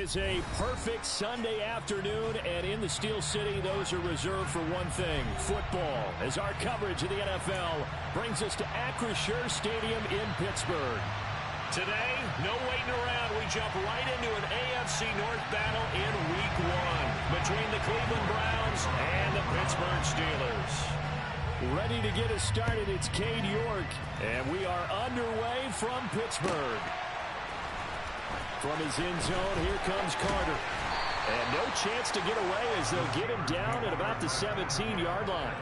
is a perfect Sunday afternoon, and in the Steel City, those are reserved for one thing, football, as our coverage of the NFL brings us to Acrisure Stadium in Pittsburgh. Today, no waiting around. We jump right into an AFC North battle in Week 1 between the Cleveland Browns and the Pittsburgh Steelers. Ready to get us started, it's Cade York, and we are underway from Pittsburgh. From his end zone, here comes Carter. And no chance to get away as they'll get him down at about the 17-yard line.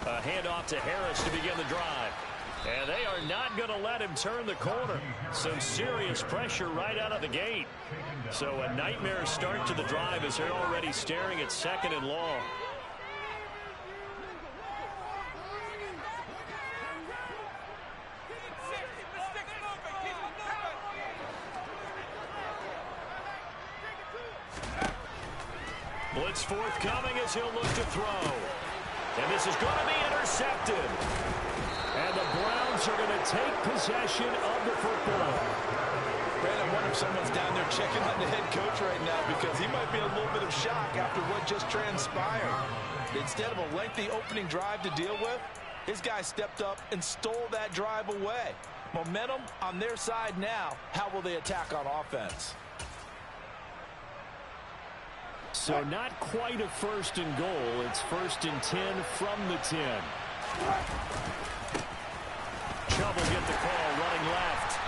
A handoff to Harris to begin the drive. And they are not going to let him turn the corner. Some serious pressure right out of the gate. So a nightmare start to the drive as they're already staring at 2nd and long. Blitz forthcoming as he'll look to throw. And this is going to be intercepted. And the Browns are going to take possession of the football. Brandon, I wonder if someone's down there checking on the head coach right now because he might be in a little bit of shock after what just transpired. Instead of a lengthy opening drive to deal with, his guy stepped up and stole that drive away. Momentum on their side now. How will they attack on offense? So not quite a 1st and goal. It's 1st and 10 from the 10. Chubb will get the call running left.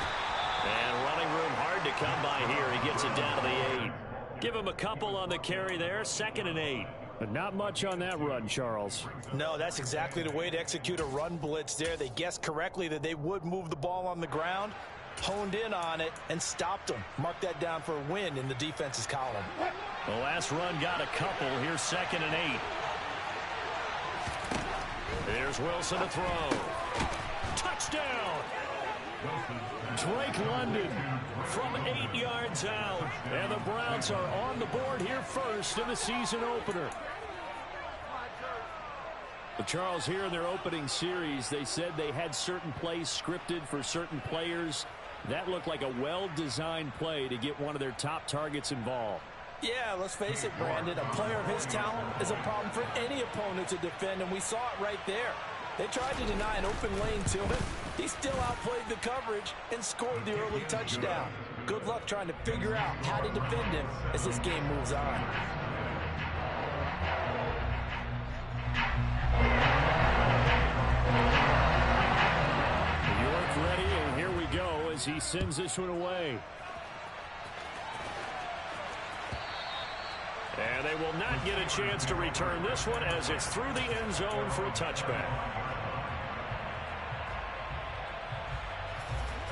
And running room hard to come by here. He gets it down to the 8. Give him a couple on the carry there. 2nd and 8. But not much on that run, Charles. No, that's exactly the way to execute a run blitz there. They guessed correctly that they would move the ball on the ground, honed in on it, and stopped them. Mark that down for a win in the defense's column. The last run got a couple. Here's 2nd and 8. There's Wilson to throw. Touchdown! Drake London from 8 yards out. And the Browns are on the board here first in the season opener. But Charles, here in their opening series, they said they had certain plays scripted for certain players. That looked like a well-designed play to get one of their top targets involved. Yeah, let's face it, Brandon. A player of his talent is a problem for any opponent to defend, and we saw it right there. They tried to deny an open lane to him. He still outplayed the coverage and scored the early touchdown. Good luck trying to figure out how to defend him as this game moves on. York ready, and here we go as he sends this one away. And they will not get a chance to return this one as it's through the end zone for a touchback.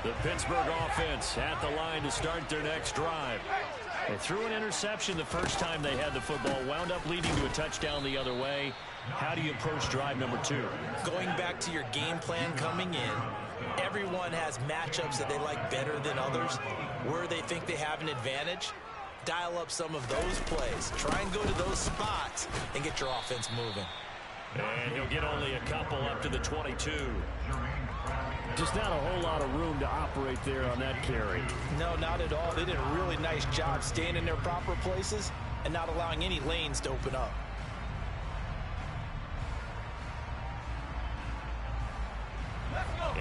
The Pittsburgh offense at the line to start their next drive. They threw an interception the first time they had the football, wound up leading to a touchdown the other way. How do you approach drive number 2? Going back to your game plan coming in, everyone has matchups that they like better than others, where they think they have an advantage. Dial up some of those plays. Try and go to those spots and get your offense moving. And he'll get only a couple up to the 22. Just not a whole lot of room to operate there on that carry. No, not at all. They did a really nice job staying in their proper places and not allowing any lanes to open up.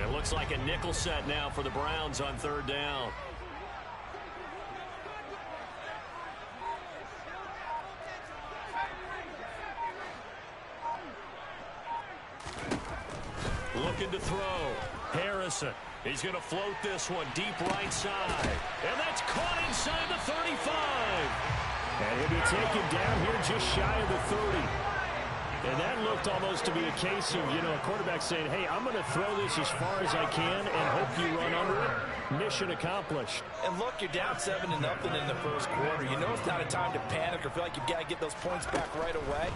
It looks like a nickel set now for the Browns on 3rd down. Looking to throw. Harrison. He's going to float this one deep right side. And that's caught inside the 35. And he'll be taken down here just shy of the 30. And that looked almost to be a case of, a quarterback saying, hey, I'm going to throw this as far as I can and hope you run under it. Mission accomplished. And look, you're down 7-0 in the first quarter. You know it's not a time to panic or feel like you've got to get those points back right away.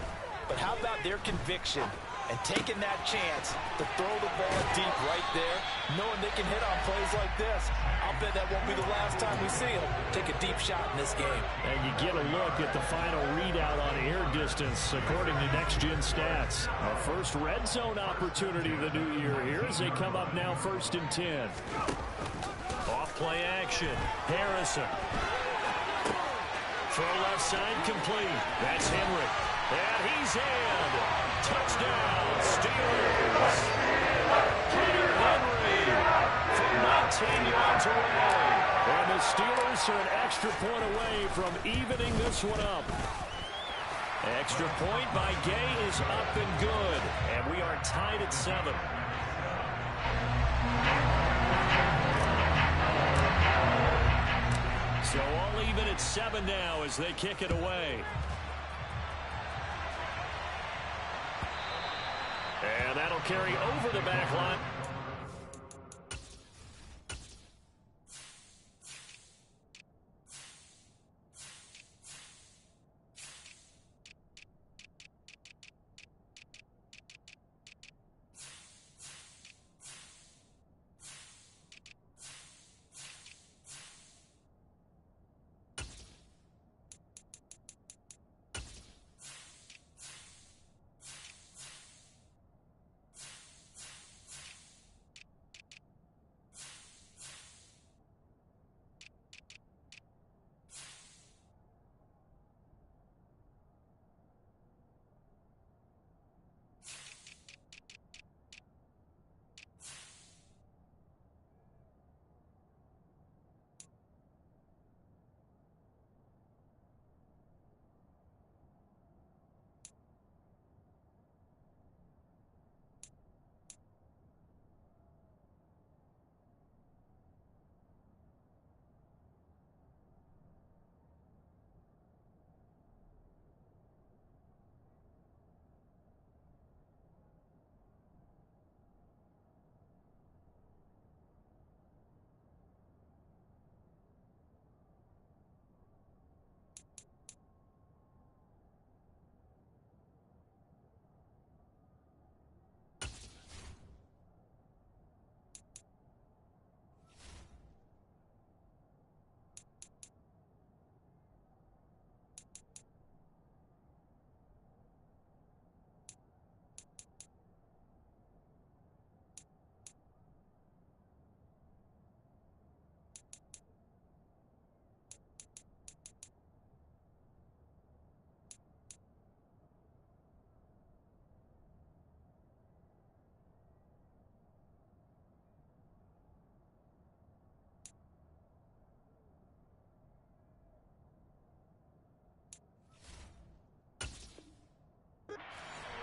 But how about their conviction and taking that chance to throw the ball deep right there, knowing they can hit on plays like this? I'll bet that won't be the last time we see them take a deep shot in this game. And you get a look at the final readout on air distance, according to Next Gen Stats. Our first red zone opportunity of the new year here as they come up now 1st and 10. Off play action. Harrison. Throw left side complete. That's Henry. And he's in. Touchdown, Steelers. Hunter Henry from 19 yards away. And the Steelers are an extra point away from evening this one up. Extra point by Gay is up and good. And we are tied at 7. So all even at 7 now as they kick it away. And that'll carry over the back line.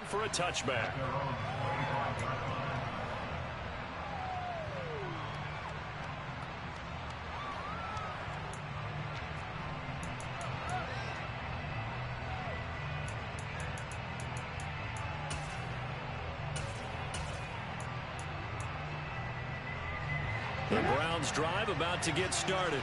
For a touchback. The Browns drive about to get started.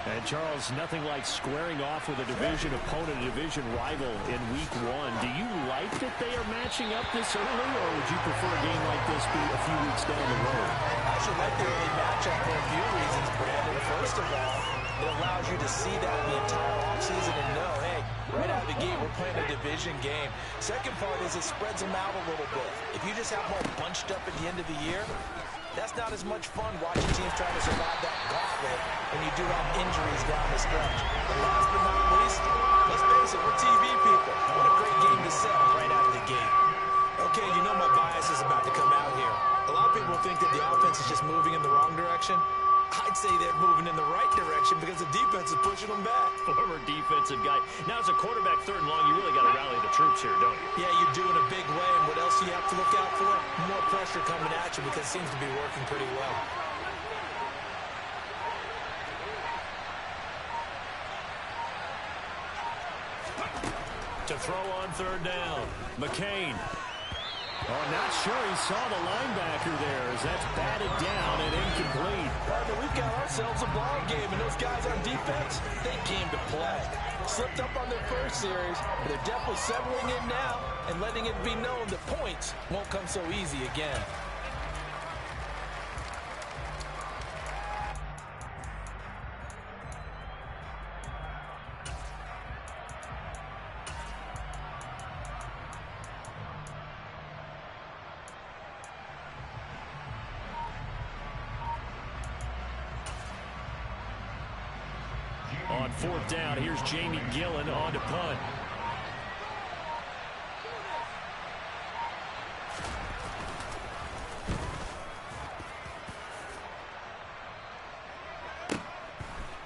And, Charles, nothing like squaring off with a division opponent, a division rival in Week 1. Do you like that they are matching up this early, or would you prefer a game like this be a few weeks down the road? I should like the early matchup for a few reasons, Brandon. First of all, it allows you to see that in the entire offseason and know, hey, right out of the gate, we're playing a division game. Second part is it spreads them out a little bit. If you just have them all bunched up at the end of the year, that's not as much fun watching teams trying to survive that gauntlet when you do have injuries down the stretch. And last but not least, let's face it, we're TV people. What a great game to sell right out of the gate. Okay, you know my bias is about to come out here. A lot of people think that the offense is just moving in the wrong direction. I'd say they're moving in the right direction because the defense is pushing them back. Former defensive guy. Now, as a quarterback 3rd and long, you really got to rally the troops here, don't you? Yeah, you do in a big way. And what else do you have to look out for? More pressure coming at you because it seems to be working pretty well. To throw on third down. McCain. Oh, not sure he saw the linebacker there as that's batted down and incomplete. But we've got ourselves a ball game, and those guys on defense, they came to play. Slipped up on their first series, but they're definitely settling in now and letting it be known that points won't come so easy again. On fourth down, here's Jamie Gillen on to punt.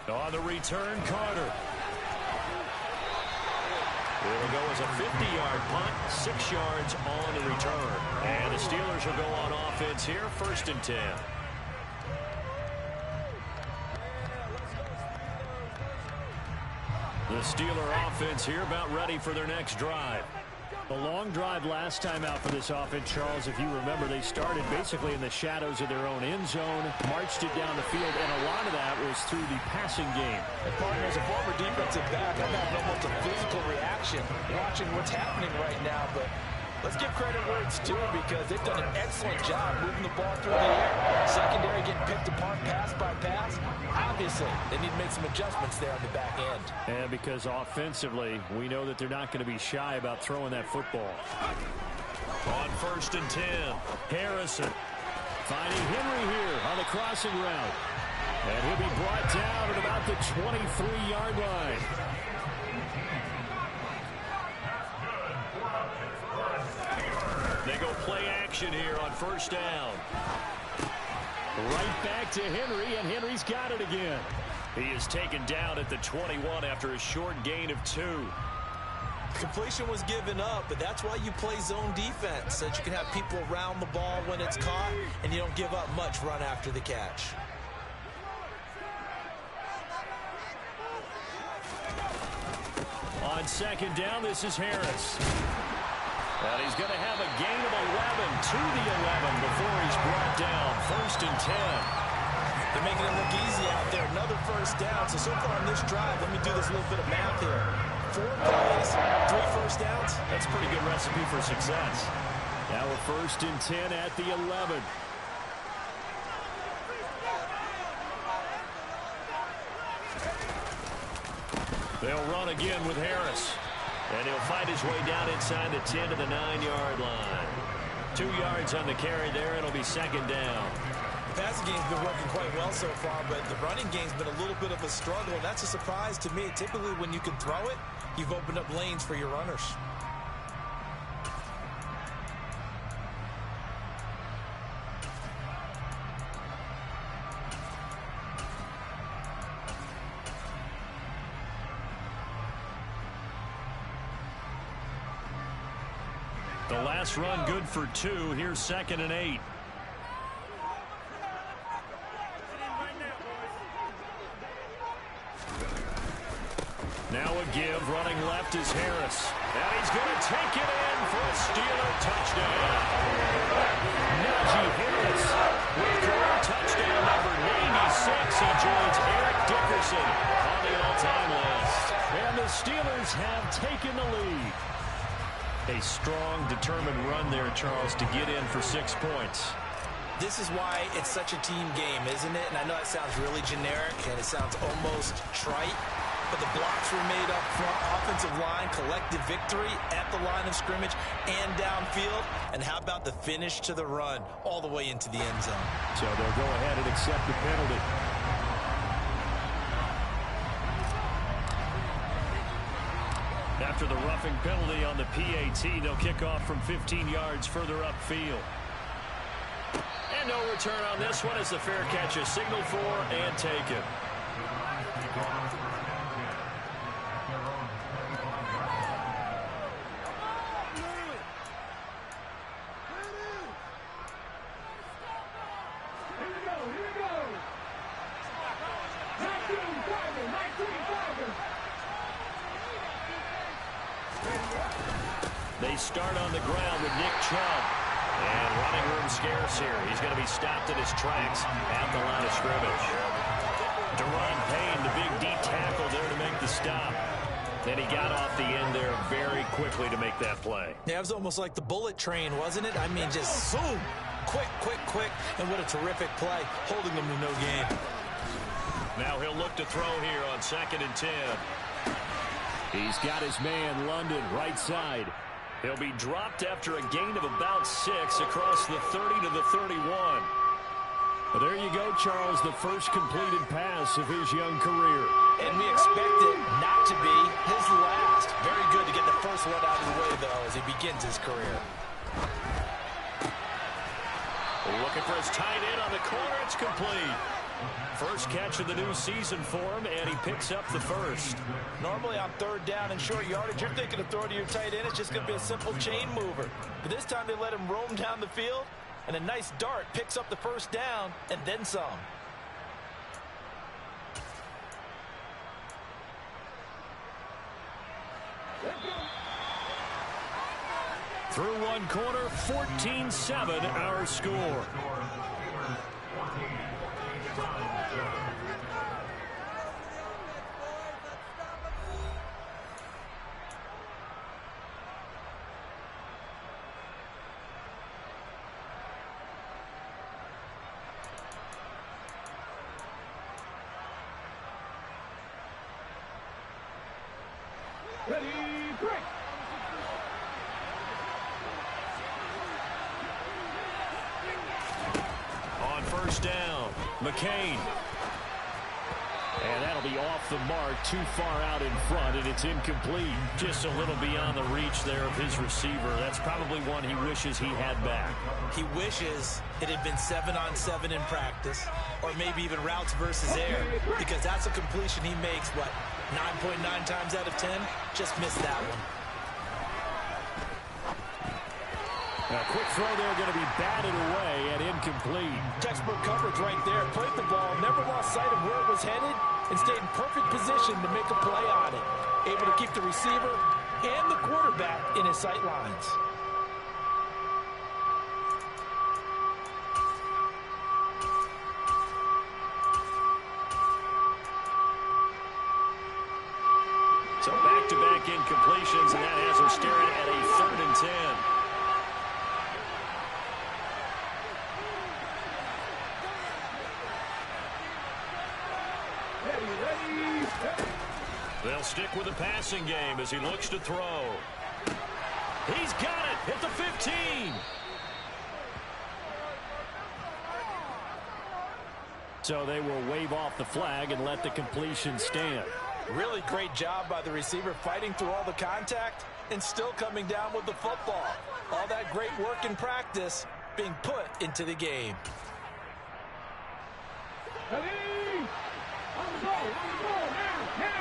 On the return, Carter. It'll go as a 50-yard punt, 6 yards on the return. And the Steelers will go on offense here, 1st and 10. The Steeler offense here about ready for their next drive. A long drive last time out for this offense, Charles. If you remember, they started basically in the shadows of their own end zone, marched it down the field, and a lot of that was through the passing game. And partner, as a former defensive back, I'm having almost a physical reaction watching what's happening right now, but let's give credit where it's due because they've done an excellent job moving the ball through the air. Secondary getting picked apart pass by pass. Obviously, they need to make some adjustments there on the back end. And because offensively, we know that they're not going to be shy about throwing that football. On 1st and 10, Harrison finding Henry here on the crossing route. And he'll be brought down at about the 23-yard line. They go play action here on 1st down. Right back to Henry, and Henry's got it again. He is taken down at the 21 after a short gain of 2. Completion was given up, but that's why you play zone defense, so that you can have people around the ball when it's caught, and you don't give up much run after the catch. On 2nd down, this is Harris. And he's going to have a gain of 11 to the 11 before he's brought down. 1st and 10. They're making it look easy out there. Another 1st down. So far on this drive, let me do this little bit of math here. 4 plays, 3 1st downs. That's a pretty good recipe for success. Now we're 1st and 10 at the 11. They'll run again with Harris. And he'll find his way down inside the 10 to the 9-yard line. 2 yards on the carry there. It'll be 2nd down. The passing game's been working quite well so far, but the running game's been a little bit of a struggle, and that's a surprise to me. Typically, when you can throw it, you've opened up lanes for your runners. The last run good for 2. Here's 2nd and 8. Now a give. Running left is Harris. And he's going to take it in for a Steeler touchdown. Najee Harris with career touchdown number 96. He joins Eric Dickerson on the all-time list. And the Steelers have taken the lead. A strong, determined run there, Charles, to get in for 6 points. This is why it's such a team game, isn't it? And I know that sounds really generic, and it sounds almost trite, but the blocks were made up front, offensive line, collective victory at the line of scrimmage and downfield. And how about the finish to the run all the way into the end zone? So they'll go ahead and accept the penalty. After the roughing penalty on the PAT, they'll kick off from 15 yards further upfield. And no return on this one as the fair catch is signaled for and taken. They start on the ground with Nick Chubb. And running room scarce here. He's going to be stopped in his tracks at the line of scrimmage. Deron Payne, the big D tackle there to make the stop. Then he got off the end there very quickly to make that play. Yeah, it was almost like the bullet train, wasn't it? I mean, just zoom. Quick, quick, quick. And what a terrific play, holding them to no gain. Now he'll look to throw here on 2nd and 10. He's got his man, London, right side. He'll be dropped after a gain of about 6 across the 30 to the 31. Well, there you go, Charles, the first completed pass of his young career. And we expect it not to be his last. Very good to get the first one out of the way, though, as he begins his career. Looking for his tight end on the corner. It's complete. First catch of the new season for him, and he picks up the first. Normally on 3rd down and short yardage, you're thinking of throwing to your tight end. It's just going to be a simple chain mover. But this time they let him roam down the field, and a nice dart picks up the first down and then some. Through one quarter, 14-7 our score. Ready, break. On first down, McCain. And that'll be off the mark, too far out in front, and it's incomplete. Just a little beyond the reach there of his receiver. That's probably one he wishes he had back. He wishes it had been 7-on-7 in practice, or maybe even routes versus air, because that's a completion he makes, what, 9.9 times out of 10? Just missed that one. A quick throw there, going to be batted away and incomplete. Textbook coverage right there. Played the ball, never lost sight of where it was headed, and stayed in perfect position to make a play on it. Able to keep the receiver and the quarterback in his sight lines. So back-to-back incompletions, and that has him staring at a 3rd and 10. They'll stick with the passing game as he looks to throw. He's got it at the 15. So they will wave off the flag and let the completion stand. Really great job by the receiver fighting through all the contact and still coming down with the football. All that great work in practice being put into the game. Ready, on the ball, now.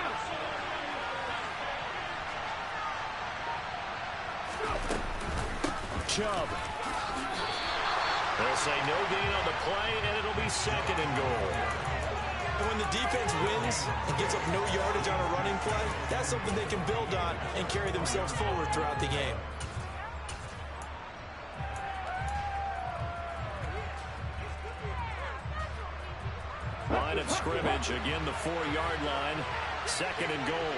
Chubb. They'll say no gain on the play, and it'll be 2nd and goal. And when the defense wins and gives up no yardage on a running play, that's something they can build on and carry themselves forward throughout the game. Line of scrimmage, again the 4-yard line. 2nd and goal.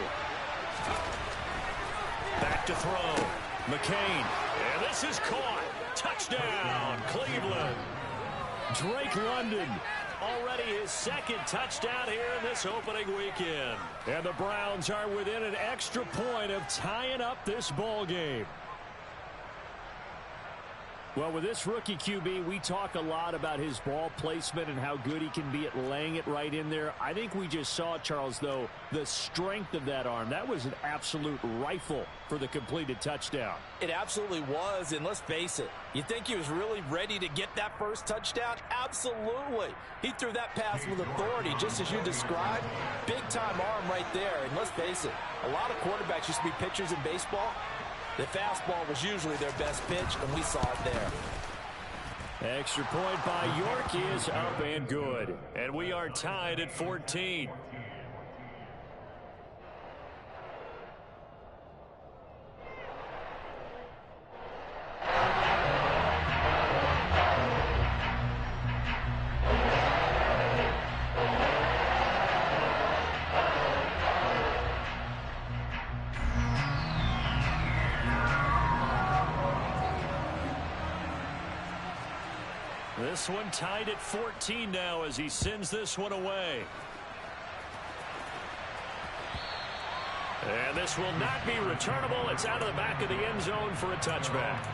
Back to throw. McCain. And this is caught. Touchdown, Cleveland. Drake London. Already his 2nd touchdown here in this opening weekend. And the Browns are within an extra point of tying up this ball game. Well, with this rookie QB, we talk a lot about his ball placement and how good he can be at laying it right in there. I think we just saw, Charles, though, the strength of that arm. That was an absolute rifle for the completed touchdown. It absolutely was, and let's face it, you think he was really ready to get that first touchdown? Absolutely. He threw that pass with authority, just as you described. Big-time arm right there, and let's face it, a lot of quarterbacks used to be pitchers in baseball. The fastball was usually their best pitch, and we saw it there. Extra point by York is up and good. And we are tied at 14. This one tied at 14 now as he sends this one away. And this will not be returnable. It's out of the back of the end zone for a touchback.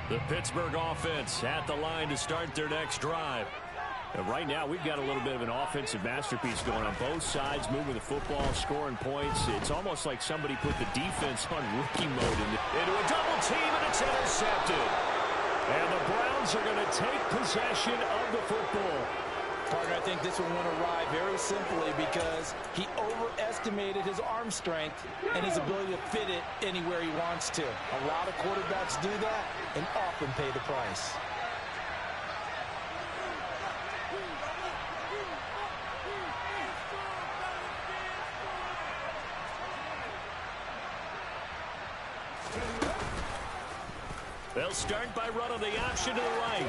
The Pittsburgh offense at the line to start their next drive. And right now, we've got a little bit of an offensive masterpiece going on both sides, moving the football, scoring points. It's almost like somebody put the defense on rookie mode into a double team, and it's intercepted. And the Browns are going to take possession of the football. Partner, I think this one went awry very simply because he overestimated his arm strength and his ability to fit it anywhere he wants to. A lot of quarterbacks do that and often pay the price. They'll start by running the option to the right.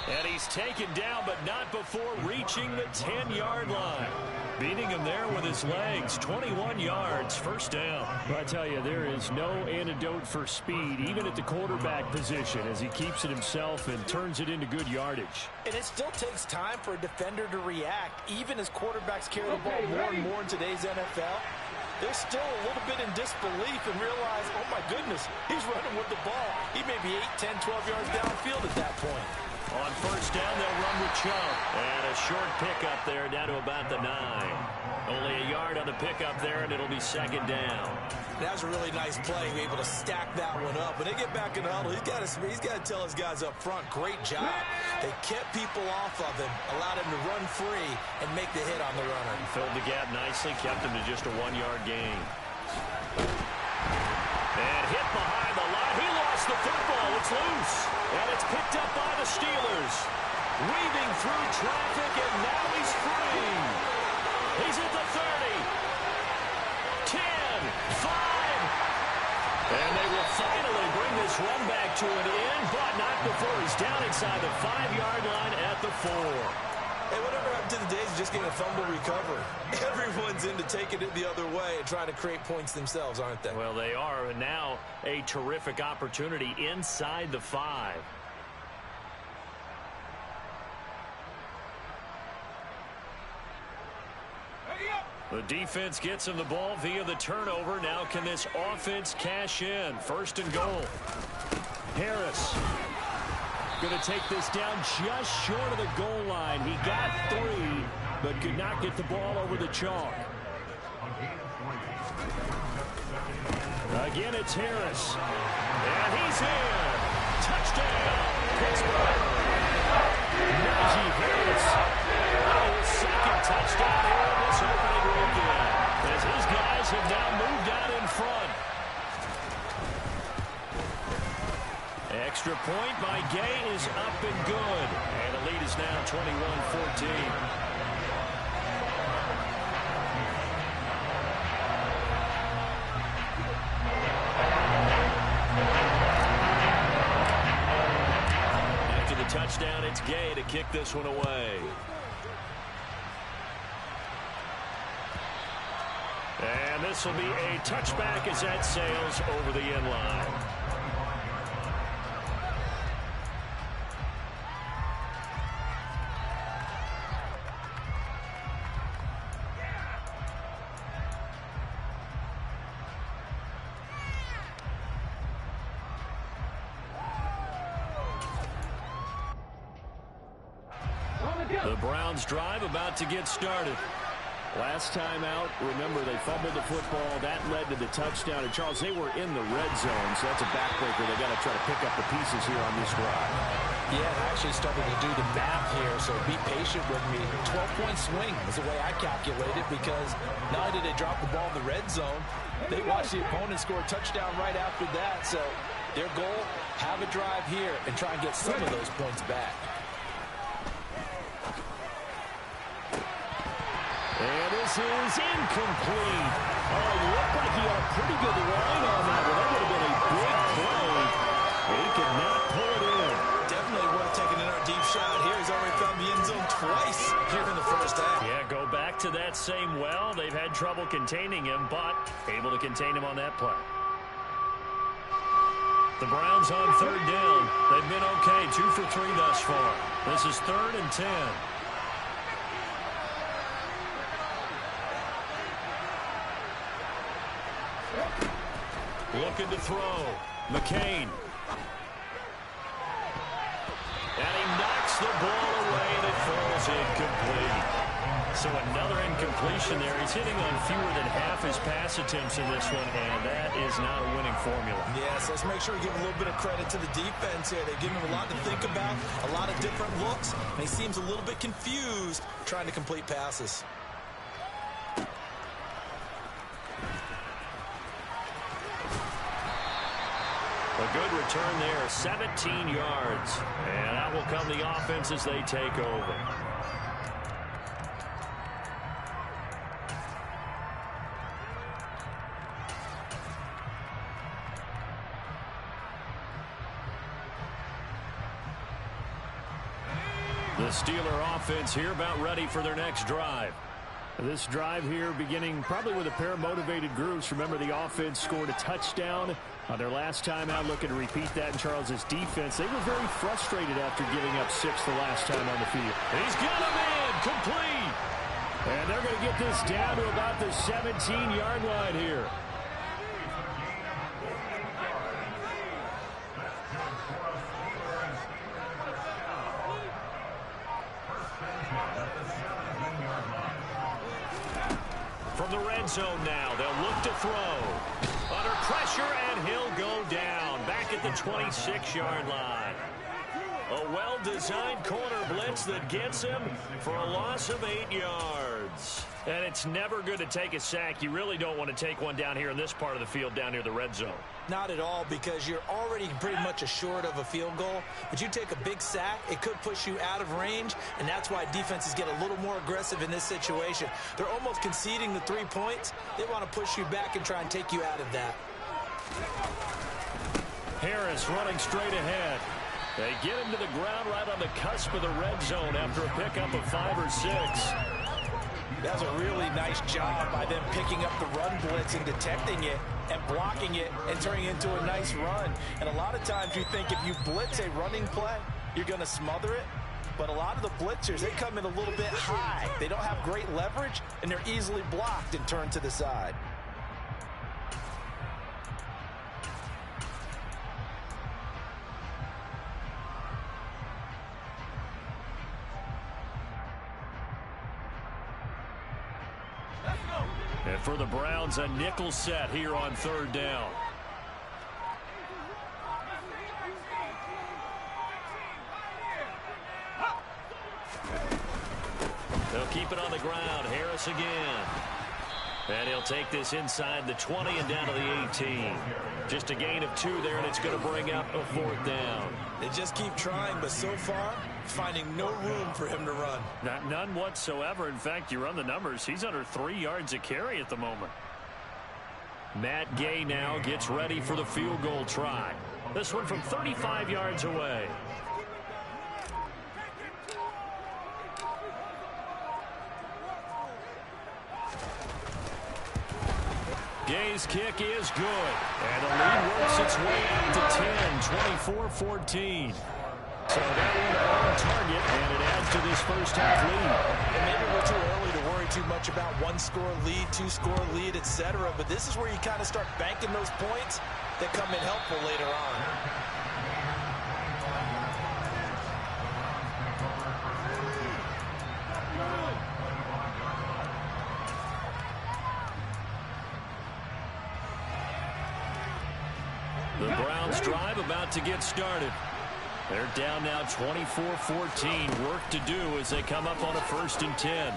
And he's taken down, but not before reaching the 10-yard line. Beating him there with his legs. 21 yards, first down. Well, I tell you, there is no antidote for speed, even at the quarterback position, as he keeps it himself and turns it into good yardage. And it still takes time for a defender to react, even as quarterbacks carry the ball more and more in today's NFL. They're still a little bit in disbelief and realize, oh, my goodness, he's running with the ball. He may be 8, 10, 12 yards downfield at that point. On first down, they'll run with Chubb. And a short pickup there down to about the 9. Only a yard on the pickup there, and it'll be second down. That was a really nice play. Be able to stack that one up. When they get back in the huddle, he's got to tell his guys up front, great job. They kept people off of him, allowed him to run free and make the hit on the runner. Filled the gap nicely, kept him to just a 1-yard gain. And hit behind the line. He lost the football. It's loose. And it's picked up by the Steelers. Weaving through traffic, and now he's free. He's at the 30. 10, 5. And they will finally bring this run back to an end, but not before he's down inside the 5-yard line at the 4. Hey, whatever happened to the days of just getting a fumble recovery? Everyone's into taking it the other way and trying to create points themselves, aren't they? Well, they are, and now a terrific opportunity inside the 5. The defense gets him the ball via the turnover. Now can this offense cash in? First and goal. Harris going to take this down just short of the goal line. He got 3, but could not get the ball over the chalk. Again, it's Harris. And he's in. Touchdown, Pittsburgh. Najee Harris. His second touchdown here in this opening weekend, as his guys have now moved out in front. Extra point by Gay is up and good. And the lead is now 21-14. After the touchdown, it's Gay to kick this one away. And this will be a touchback as that sails over the end line. The Browns drive about to get started. Last time out, remember, they fumbled the football. That led to the touchdown. And, Charles, they were in the red zone, so that's a backbreaker. They got to try to pick up the pieces here on this drive. Yeah, I actually started to do the math here, so be patient with me. 12-point swing is the way I calculate it, because not only did they drop the ball in the red zone, they watched the opponent score a touchdown right after that. So their goal, have a drive here and try and get some of those points back. And this is incomplete. Oh, he looked like he had a pretty good line on that one. That would have been a big play. But he could not pull it in. Definitely worth taking another deep shot here. He's already found the end zone twice here in the first half. Yeah, go back to that same well. They've had trouble containing him, but able to contain him on that play. The Browns on third down. They've been okay, 2 for 3 thus far. This is 3rd and 10. Looking to throw. McCain. And he knocks the ball away, and it falls incomplete. So another incompletion there. He's hitting on fewer than half his pass attempts in this one, and that is not a winning formula. Yes, let's make sure we give a little bit of credit to the defense here. They've given him a lot to think about, a lot of different looks, and he seems a little bit confused trying to complete passes. A good return there, 17 yards. And that will come the offense as they take over. The Steeler offense here about ready for their next drive. This drive here beginning probably with a pair of motivated groups. Remember, the offense scored a touchdown on their last time out, looking to repeat that in Charles's defense. They were very frustrated after giving up 6 the last time on the field. He's got him in, complete. And they're going to get this down to about the 17-yard line here. From the red zone now, they'll look to throw. Under pressure, and he'll go down. Back at the 26-yard line. A well-designed corner blitz that gets him for a loss of 8 yards. And it's never good to take a sack. You really don't want to take one down here in this part of the field, down near the red zone. Not at all, because you're already pretty much assured of a field goal. But you take a big sack, it could push you out of range, and that's why defenses get a little more aggressive in this situation. They're almost conceding the 3 points. They want to push you back and try and take you out of that. Harris running straight ahead. They get him to the ground right on the cusp of the red zone after a pickup of 5 or 6. That was a really nice job by them picking up the run blitz and detecting it and blocking it and turning it into a nice run. And a lot of times you think if you blitz a running play, you're going to smother it. But a lot of the blitzers, they come in a little bit high. They don't have great leverage, and they're easily blocked and turned to the side. And for the Browns, a nickel set here on third down. They'll keep it on the ground. Harris again. And he'll take this inside the 20 and down to the 18. Just a gain of 2 there, and it's going to bring up a 4th down. They just keep trying, but so far, finding no room for him to run. None whatsoever. In fact, you run the numbers. He's under 3 yards a carry at the moment. Matt Gay now gets ready for the field goal try. This one from 35 yards away. Gay's kick is good. And the lead works its way out to 10, 24-14. So that one on target, and it adds to this first half lead. And maybe we're too early to worry too much about 1-score lead, 2-score lead, etc. But this is where you kind of start banking those points that come in helpful later on. The Browns drive about to get started. They're down now 24-14. Work to do as they come up on a 1st and 10.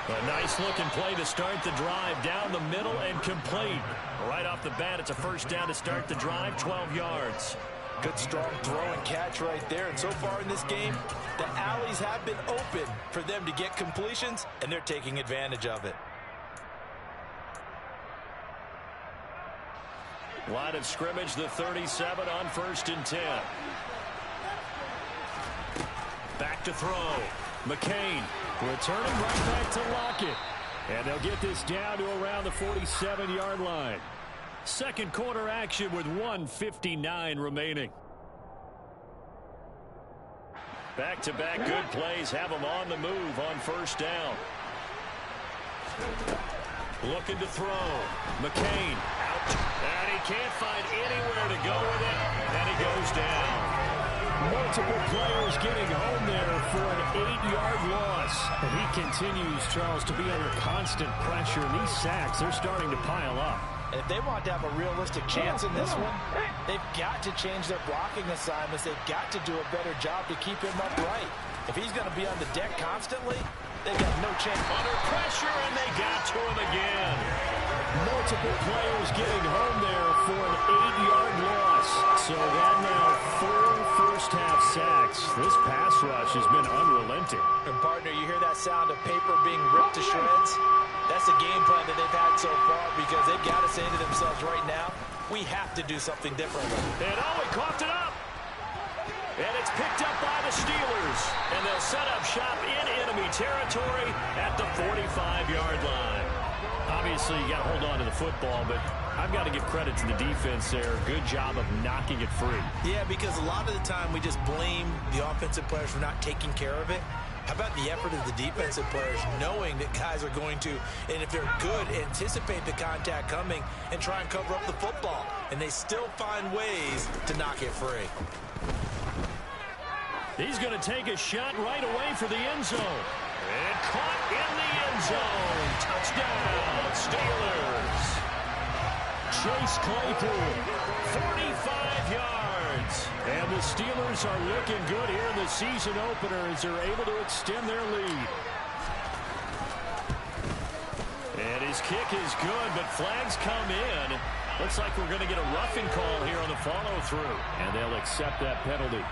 A nice looking play to start the drive down the middle and complete. Right off the bat, it's a 1st down to start the drive, 12 yards. Good strong throw and catch right there. And so far in this game, the alleys have been open for them to get completions, and they're taking advantage of it. Line of scrimmage, the 37 on 1st and 10. Back to throw. McCain returning right back to Lockett. And they'll get this down to around the 47-yard line. Second quarter action with 1:59 remaining. Back-to-back good plays have them on the move on 1st down. Looking to throw. McCain out. And he can't find anywhere to go with it. And he goes down. Multiple players getting home there for an 8-yard loss. And he continues, Charles, to be under constant pressure. And these sacks, they're starting to pile up. And if they want to have a realistic chance in this one, they've got to change their blocking assignments. They've got to do a better job to keep him upright. If he's going to be on the deck constantly, they've got no chance. Under pressure, and they got to him again. Multiple players getting home there for an 8-yard loss. So that now 4 first-half sacks. This pass rush has been unrelenting. And partner, you hear that sound of paper being ripped to shreds? That's the game plan that they've had so far, because they've got to say to themselves right now, we have to do something differently. And he coughed it up. And it's picked up by the Steelers. And they'll set up shop in enemy territory at the 45-yard line. Obviously, you got to hold on to the football, but I've got to give credit to the defense there. Good job of knocking it free. Yeah, because a lot of the time we just blame the offensive players for not taking care of it. How about the effort of the defensive players knowing that guys are going to, and if they're good, anticipate the contact coming and try and cover up the football. And they still find ways to knock it free. He's going to take a shot right away for the end zone. And caught in the end zone. Touchdown, Steelers. Chase Claypool, 45 yards. And the Steelers are looking good here in the season opener as they're able to extend their lead. And his kick is good, but flags come in. Looks like we're going to get a roughing call here on the follow-through. And they'll accept that penalty.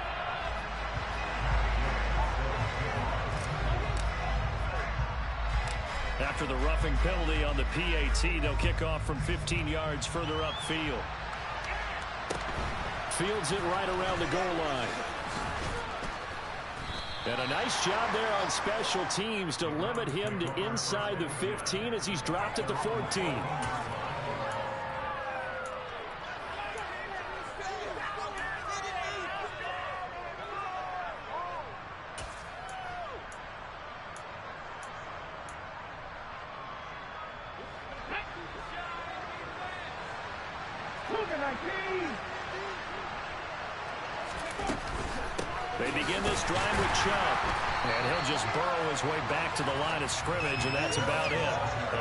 After the roughing penalty on the PAT, they'll kick off from 15 yards further upfield. Fields it right around the goal line. And a nice job there on special teams to limit him to inside the 15 as he's dropped at the 14. They begin this drive with Chubb. And he'll just burrow his way back to the line of scrimmage, and that's about it.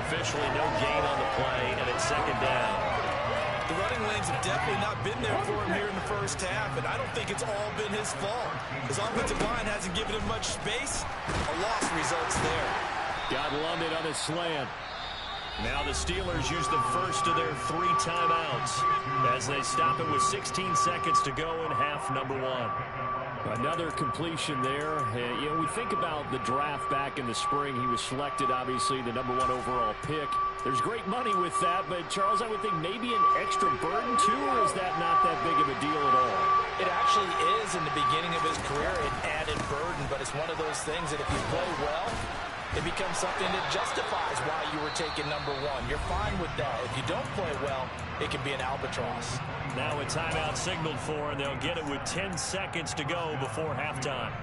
Officially no gain on the play, and it's second down. The running lanes have definitely not been there for him here in the first half, and I don't think it's all been his fault. His offensive line hasn't given him much space. A loss results there. Got London on his slant. Now the Steelers use the first of their 3 timeouts as they stop it with 16 seconds to go in half number 1. Another completion there. You know, we think about the draft back in the spring. He was selected, obviously, the number 1 overall pick. There's great money with that, but, Charles, I would think maybe an extra burden, too, or is that not that big of a deal at all? It actually is in the beginning of his career, an added burden, but it's one of those things that if you play well, it becomes something that justifies why you were taken number 1. You're fine with that. If you don't play well, it can be an albatross. Now a timeout signaled for, and they'll get it with 10 seconds to go before halftime.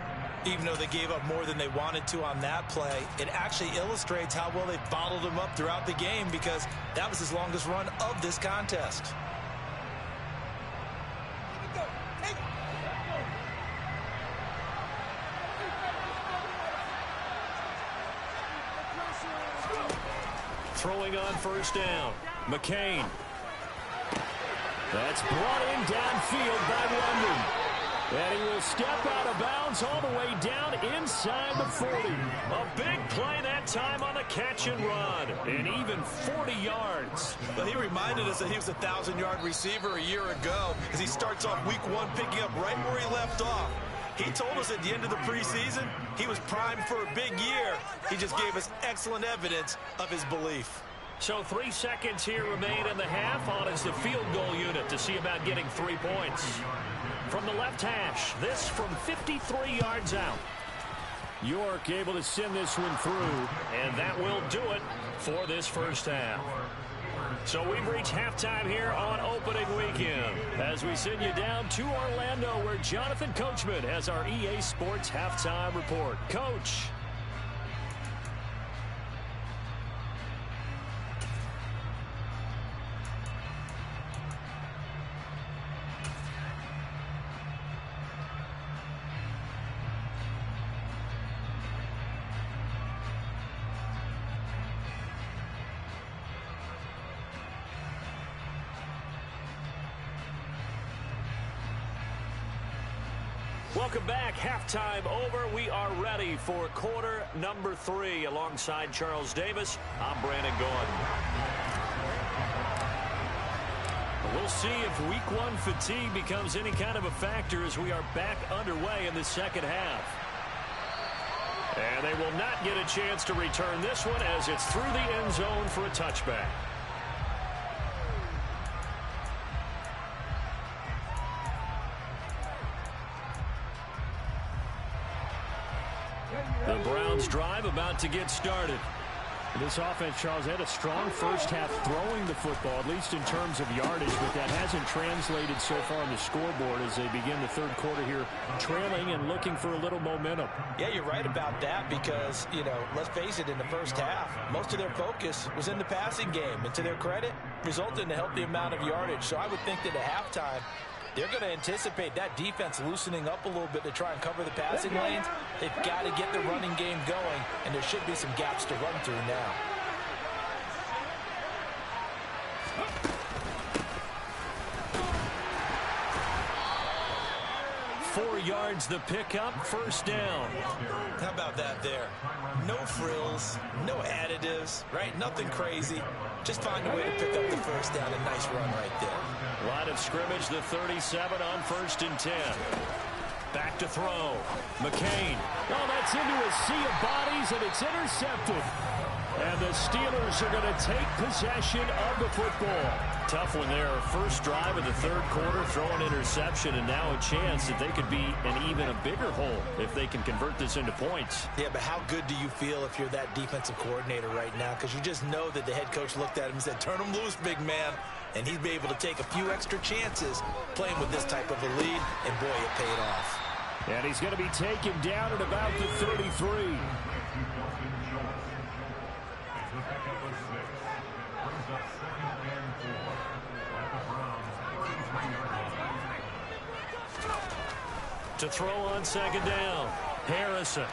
Even though they gave up more than they wanted to on that play, it actually illustrates how well they bottled him up throughout the game, because that was his longest run of this contest. Throwing on first down. McCain. That's brought in downfield by London. And he will step out of bounds all the way down inside the 40. A big play that time on the catch and run. And even 40 yards. But he reminded us that he was a 1,000-yard receiver a year ago as he starts off week 1 picking up right where he left off. He told us at the end of the preseason he was primed for a big year. He just gave us excellent evidence of his belief. So 3 seconds here remain in the half. On is the field goal unit to see about getting 3 points. From the left hash, this from 53 yards out. York able to send this one through, and that will do it for this first half. So we've reached halftime here on opening weekend as we send you down to Orlando, where Jonathan Coachman has our EA Sports halftime report. Coach. Welcome back. Halftime over. We are ready for quarter number 3. Alongside Charles Davis, I'm Brandon Gordon. We'll see if week 1 fatigue becomes any kind of a factor as we are back underway in the second half. And they will not get a chance to return this one as it's through the end zone for a touchback. The Browns drive about to get started. This offense, Charles, had a strong first half throwing the football, at least in terms of yardage, but that hasn't translated so far on the scoreboard as they begin the third quarter here, trailing and looking for a little momentum. Yeah, you're right about that because, let's face it, in the first half, most of their focus was in the passing game. And to their credit, resulted in a healthy amount of yardage. So I would think that at halftime, they're going to anticipate that defense loosening up a little bit to try and cover the passing lanes. They've got to get the running game going, and there should be some gaps to run through now. Four yards the pickup, first down. How about that there? No frills, no additives, right? Nothing crazy. Just find a way to pick up the first down. A nice run right there. Line of scrimmage, the 37 on 1st and 10. Back to throw. McCain. Oh, that's into a sea of bodies, and it's intercepted. And the Steelers are going to take possession of the football. Tough one there. First drive of the third quarter, throw an interception, and now a chance that they could be in even a bigger hole if they can convert this into points. Yeah, but how good do you feel if you're that defensive coordinator right now? Because you just know that the head coach looked at him and said, turn him loose, big man. And he'd be able to take a few extra chances playing with this type of a lead, and boy, it paid off. And he's going to be taken down at about the 33. To throw on second down, Harrison.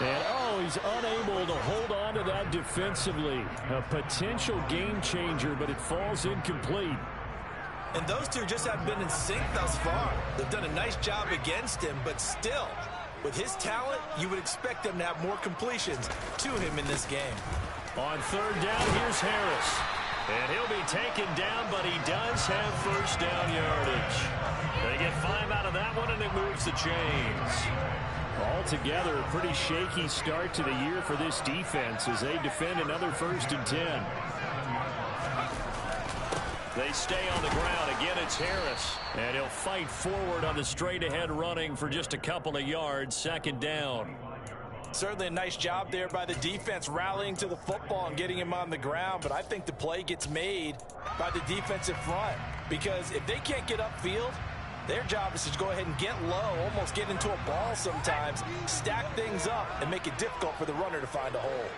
And, he's unable to hold on to that defensively. A potential game changer, but it falls incomplete. And those two just haven't been in sync thus far. They've done a nice job against him, but still, with his talent, you would expect them to have more completions to him in this game. On third down, here's Harris. And he'll be taken down, but he does have first down yardage. They get 5 out of that one, and it moves the chains. Altogether, a pretty shaky start to the year for this defense as they defend another 1st and 10. They stay on the ground. Again, it's Harris. And he'll fight forward on the straight-ahead running for just a couple of yards. Second down. Certainly a nice job there by the defense rallying to the football and getting him on the ground. But I think the play gets made by the defensive front. Because if they can't get upfield, their job is to go ahead and get low, almost get into a ball sometimes, stack things up, and make it difficult for the runner to find a hole.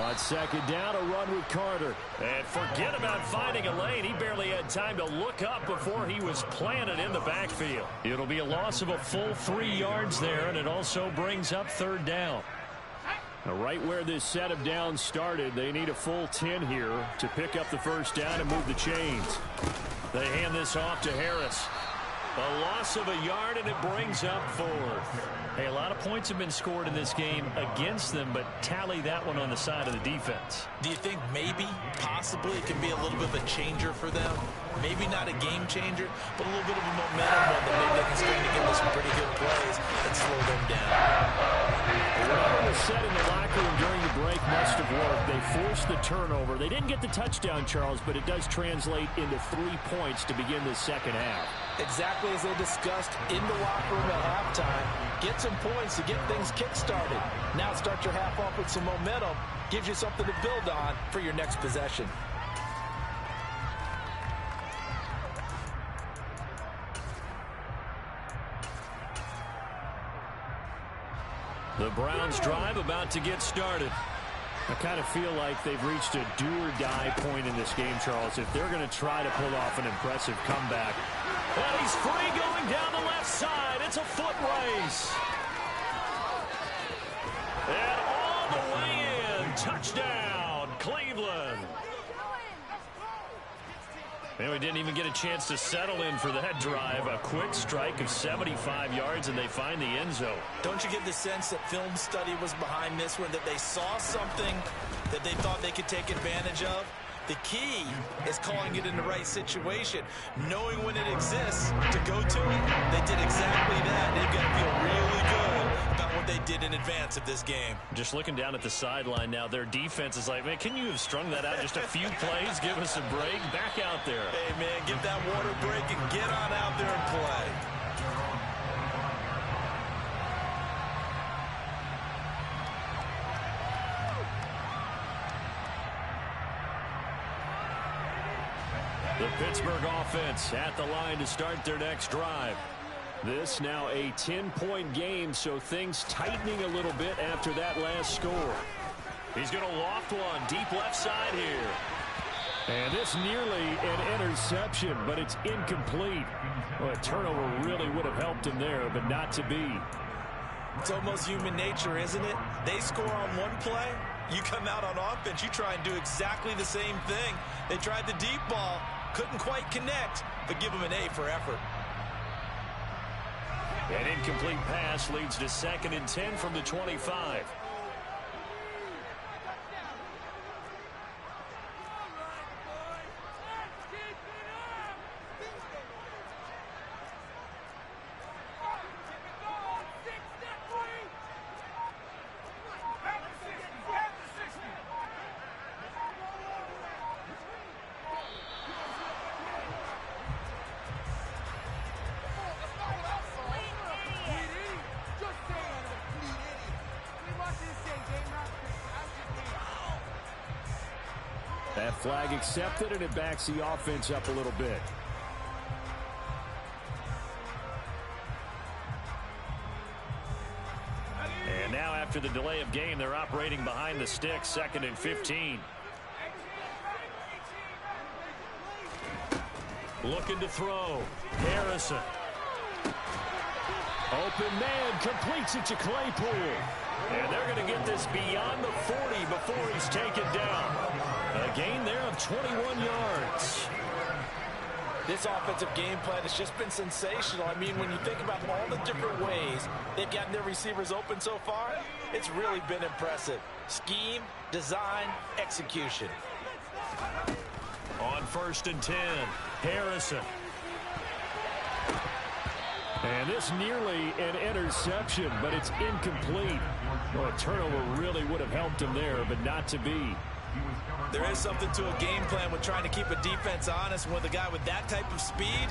On second down, a run with Carter. And forget about finding a lane. He barely had time to look up before he was planted in the backfield. It'll be a loss of a full 3 yards there, and it also brings up third down. Now, right where this set of downs started, they need a full 10 here to pick up the first down and move the chains. They hand this off to Harris. A loss of a yard, and it brings up 4th. Hey, a lot of points have been scored in this game against them, but tally that one on the side of the defense. Do you think maybe, possibly, it can be a little bit of a changer for them? Maybe not a game changer, but a little bit of a momentum one that maybe they can string together some pretty good plays and slow them down. Whatever was said in the locker room during the break must have worked. They forced the turnover. They didn't get the touchdown, Charles, but it does translate into 3 points to begin the second half. Exactly as they discussed in the locker room at halftime. Get some points to get things kick-started. Now start your half off with some momentum. Gives you something to build on for your next possession. The Browns drive about to get started. I kind of feel like they've reached a do-or-die point in this game, Charles, if they're going to try to pull off an impressive comeback. And he's free going down the left side. It's a foot race. And all the way in. Touchdown, Cleveland. And we didn't even get a chance to settle in for that drive. A quick strike of 75 yards, and they find the end zone. Don't you get the sense that film study was behind this one, that they saw something that they thought they could take advantage of? The key is calling it in the right situation, knowing when it exists to go to it. They did exactly that. They've got to feel really good about what they did in advance of this game. Just looking down at the sideline now, their defense is like, man, can you have strung that out just a few plays? Give us a break. Back out there. Hey, man, give that water break and get on out there and play. The Pittsburgh offense at the line to start their next drive. This now a 10-point game, so things tightening a little bit after that last score. He's going to loft one deep left side here. And this nearly an interception, but it's incomplete. Well, a turnover really would have helped him there, but not to be. It's almost human nature, isn't it? They score on one play. You come out on offense, you try and do exactly the same thing. They tried the deep ball. Couldn't quite connect, but give them an A for effort. An incomplete pass leads to 2nd and 10 from the 25. That flag accepted, and it backs the offense up a little bit. And now after the delay of game, they're operating behind the sticks, 2nd and 15. Looking to throw. Harrison. Open man, completes it to Claypool. And they're going to get this beyond the 40 before he's taken down. A gain there of 21 yards. This offensive game plan has just been sensational. I mean, when you think about all the different ways they've gotten their receivers open so far, it's really been impressive. Scheme, design, execution. On 1st and 10, Harrison. And this nearly an interception, but it's incomplete. Well, a turnover really would have helped him there, but not to be. There is something to a game plan with trying to keep a defense honest. With a guy with that type of speed,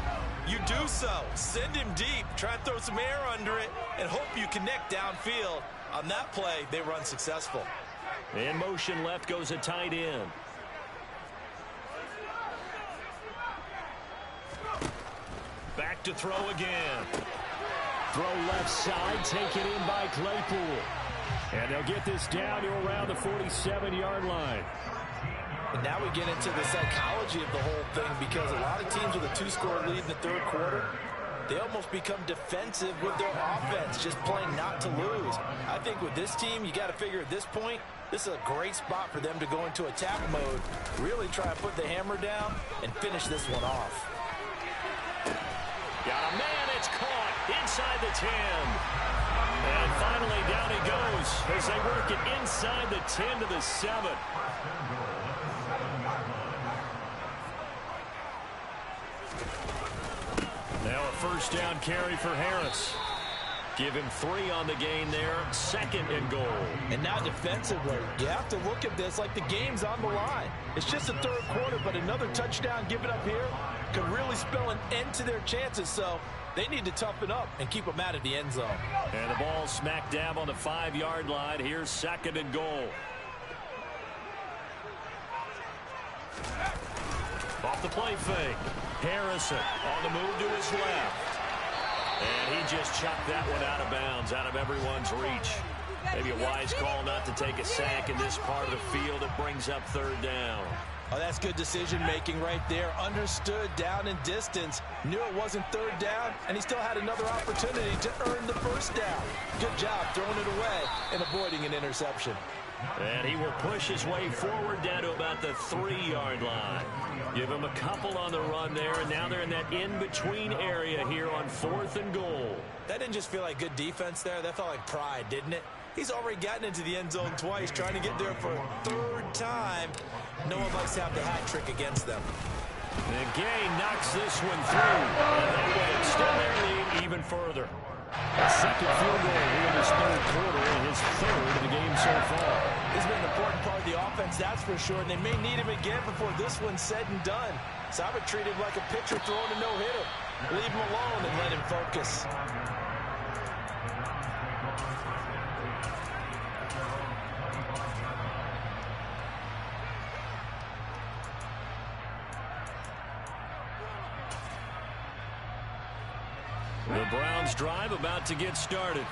you do so. Send him deep, try and throw some air under it, and hope you connect downfield. On that play, they run successful. In motion left goes a tight end. Back to throw again. Throw left side, taken in by Claypool. And they'll get this down to around the 47-yard line. And now we get into the psychology of the whole thing, because a lot of teams with a 2-score lead in the 3rd quarter, they almost become defensive with their offense, just playing not to lose. I think with this team, you got to figure at this point, this is a great spot for them to go into attack mode, really try to put the hammer down and finish this one off. Got a man, it's caught inside the 10. And finally down he goes as they work it inside the 10 to the 7. Now a first down carry for Harris. Give him 3 on the gain there, 2nd and goal. And now defensively, you have to look at this like the game's on the line. It's just the 3rd quarter, but another touchdown given up here could really spell an end to their chances, so they need to toughen up and keep them out of the end zone. And the ball smack dab on the 5-yard line. Here's 2nd and goal. Off the play fake. Harrison on the move to his left. And he just chucked that one out of bounds, out of everyone's reach. Maybe a wise call not to take a sack in this part of the field. It brings up 3rd down. Oh, that's good decision-making right there. Understood down and distance. Knew it wasn't 3rd down, and he still had another opportunity to earn the 1st down. Good job throwing it away and avoiding an interception. And he will push his way forward down to about the 3-yard line. Give him a couple on the run there, and now they're in that in-between area here on 4th and goal. That didn't just feel like good defense there. That felt like pride, didn't it? He's already gotten into the end zone twice, trying to get there for a 3rd time. No one likes to have the hat trick against them. And Gay knocks this one through, and that way extend their lead even further. A 2nd field goal here in this 3rd quarter, and his 3rd of the game so far. He's been an important part of the offense, that's for sure, and they may need him again before this one's said and done. So I would treat him like a pitcher throwing a no-hitter. Leave him alone and let him focus. The Browns drive about to get started.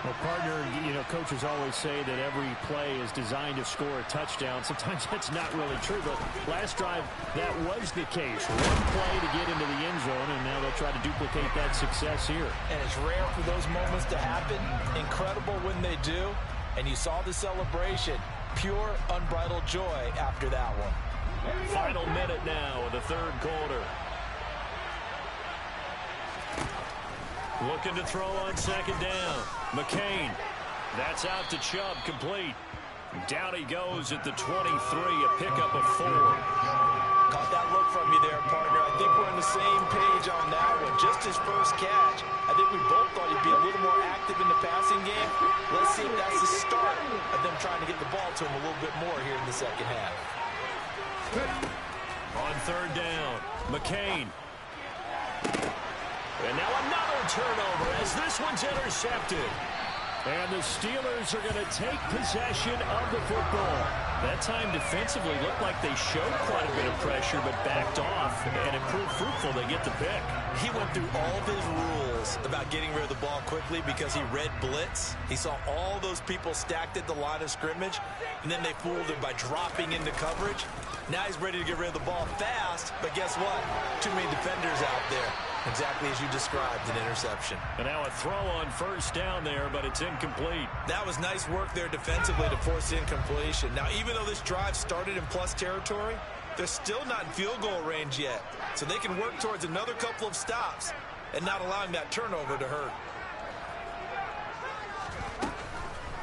Well, partner, you know, coaches always say that every play is designed to score a touchdown. Sometimes that's not really true, but last drive, that was the case. One play to get into the end zone, and now they'll try to duplicate that success here. And it's rare for those moments to happen. Incredible when they do. And you saw the celebration. Pure, unbridled joy after that one. Final minute now of the 3rd quarter. Looking to throw on 2nd down. McCain. That's out to Chubb, complete. Down he goes at the 23, a pickup of 4. Caught that look from you there, partner. I think we're on the same page on that one. Just his first catch. I think we both thought he'd be a little more active in the passing game. Let's see if that's the start of them trying to get the ball to him a little bit more here in the 2nd half. On 3rd down, McCain. And now another turnover as this one's intercepted. And the Steelers are going to take possession of the football. That time defensively looked like they showed quite a bit of pressure but backed off, and it proved fruitful. They get the pick. He went through all of his rules about getting rid of the ball quickly because he read blitz. He saw all those people stacked at the line of scrimmage, and then they fooled him by dropping into coverage. Now he's ready to get rid of the ball fast, but guess what? Too many defenders out there. Exactly as you described, an interception. And now a throw on 1st down there, but it's incomplete. That was nice work there defensively to force incompletion. Now, even though this drive started in plus territory, they're still not in field goal range yet. So they can work towards another couple of stops and not allowing that turnover to hurt.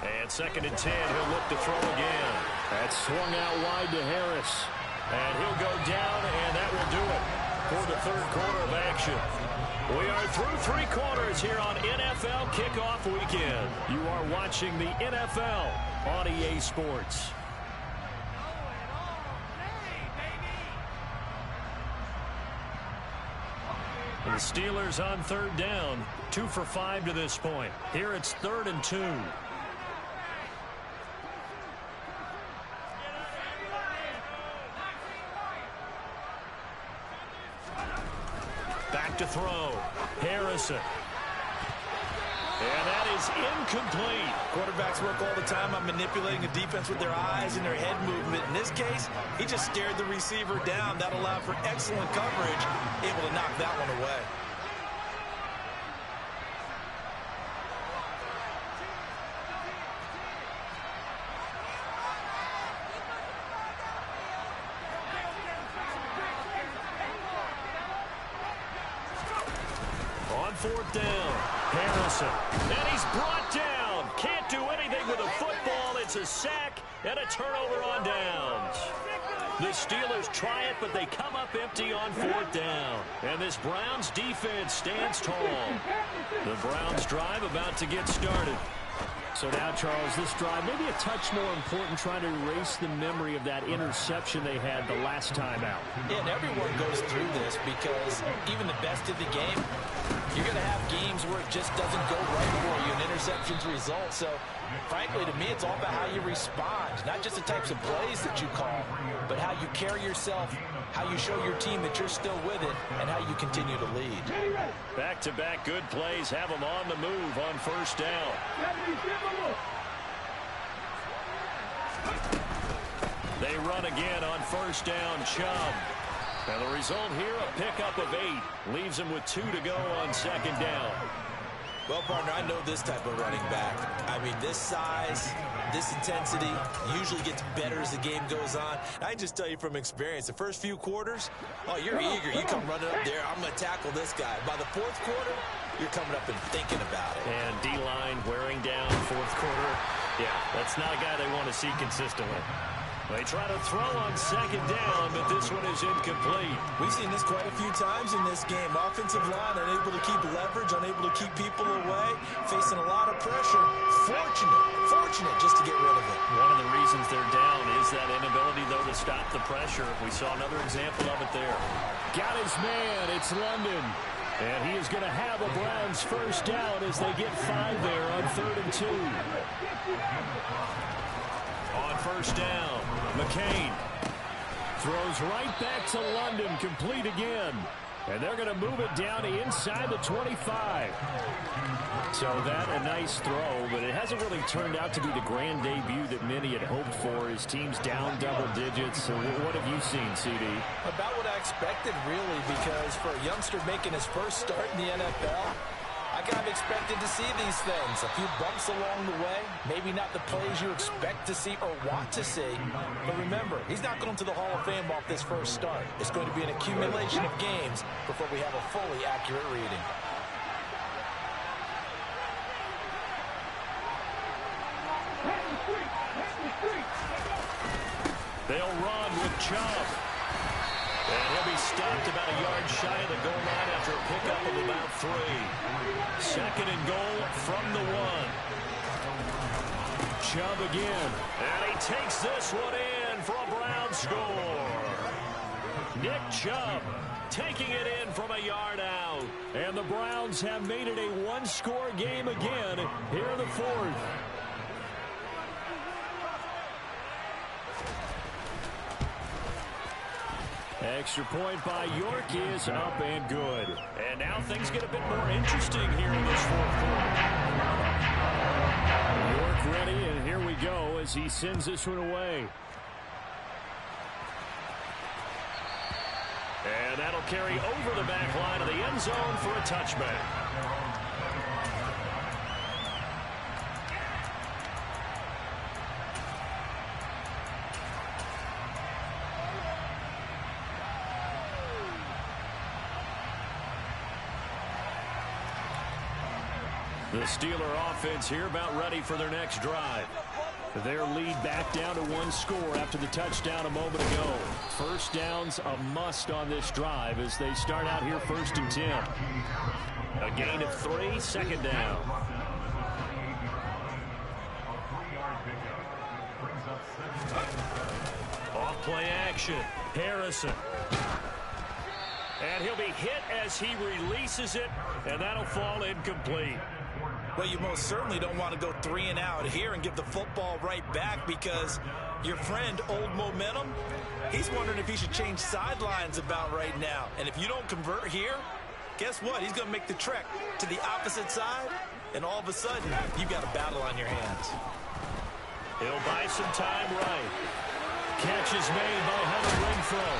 And 2nd and 10, he'll look to throw again. That's swung out wide to Harris. And he'll go down, and that will do it for the 3rd quarter of action. We are through 3 quarters here on NFL Kickoff Weekend. You are watching the NFL on EA Sports. The Steelers on 3rd down, 2 for 5 to this point. Here it's 3rd and 2. Back to throw. Harrison. And that is incomplete. Quarterbacks work all the time on manipulating the defense with their eyes and their head movement. In this case, he just stared the receiver down. That allowed for excellent coverage, able to knock that one away. 4th down. Harrison. And he's brought down. Can't do anything with a football. It's a sack and a turnover on downs. The Steelers try it, but they come up empty on 4th down. And this Browns defense stands tall. The Browns drive about to get started. So now, Charles, this drive maybe a touch more important, trying to erase the memory of that interception they had the last time out. Yeah, and everyone goes through this because even the best of the game, you're going to have games where it just doesn't go right for you, and interceptions result. So, frankly, to me, it's all about how you respond, not just the types of plays that you call, but how you carry yourself, how you show your team that you're still with it, and how you continue to lead. Back-to-back good plays have them on the move on 1st down. They run again on 1st down, Chubb. And the result here, a pickup of 8. Leaves them with 2 to go on 2nd down. Well, partner, I know this type of running back. I mean, this size, this intensity usually gets better as the game goes on. I can just tell you from experience, the first few quarters, oh, you're eager. You come running up there, I'm going to tackle this guy. By the 4th quarter, you're coming up and thinking about it. And D-line wearing down 4th quarter. Yeah, that's not a guy they want to see consistently. They try to throw on 2nd down, but this one is incomplete. We've seen this quite a few times in this game. Offensive line unable to keep leverage, unable to keep people away, facing a lot of pressure. Fortunate just to get rid of it. One of the reasons they're down is that inability, though, to stop the pressure. We saw another example of it there. Got his man. It's London. And he is going to have a Browns 1st down as they get 5 there on 3rd and 2. On 1st down, McCain throws right back to London, complete again. And they're going to move it down to inside the 25. So that a nice throw, but it hasn't really turned out to be the grand debut that many had hoped for. His team's down double digits. So what have you seen, CD? About what I expected, really, because for a youngster making his first start in the NFL, I kind of expected to see these things. A few bumps along the way. Maybe not the plays you expect to see or want to see. But remember, he's not going to the Hall of Fame off this first start. It's going to be an accumulation of games before we have a fully accurate reading. They'll run with Chubb. And he'll be stopped about a yard shy of the goal line after a pickup of about 3. 2nd and goal from the 1. Chubb again. And he takes this one in for a Brown score. Nick Chubb taking it in from a yard out. And the Browns have made it a one-score game again here in the 4th. Extra point by York is up and good. And now things get a bit more interesting here in this 4th quarter. York ready, and here we go as he sends this one away. And that'll carry over the back line of the end zone for a touchback. The Steeler offense here about ready for their next drive. Their lead back down to 1 score after the touchdown a moment ago. 1st down's a must on this drive as they start out here 1st and 10. A gain of 3, 2nd down. Off play action. Harrison. And he'll be hit as he releases it, and that'll fall incomplete. Well, you most certainly don't want to go 3 and out here and give the football right back because your friend, Old Momentum, he's wondering if he should change sidelines about right now. And if you don't convert here, guess what? He's going to make the trek to the opposite side, and all of a sudden, you've got a battle on your hands. He'll buy some time right. Catch is made by Hunter Renfrow.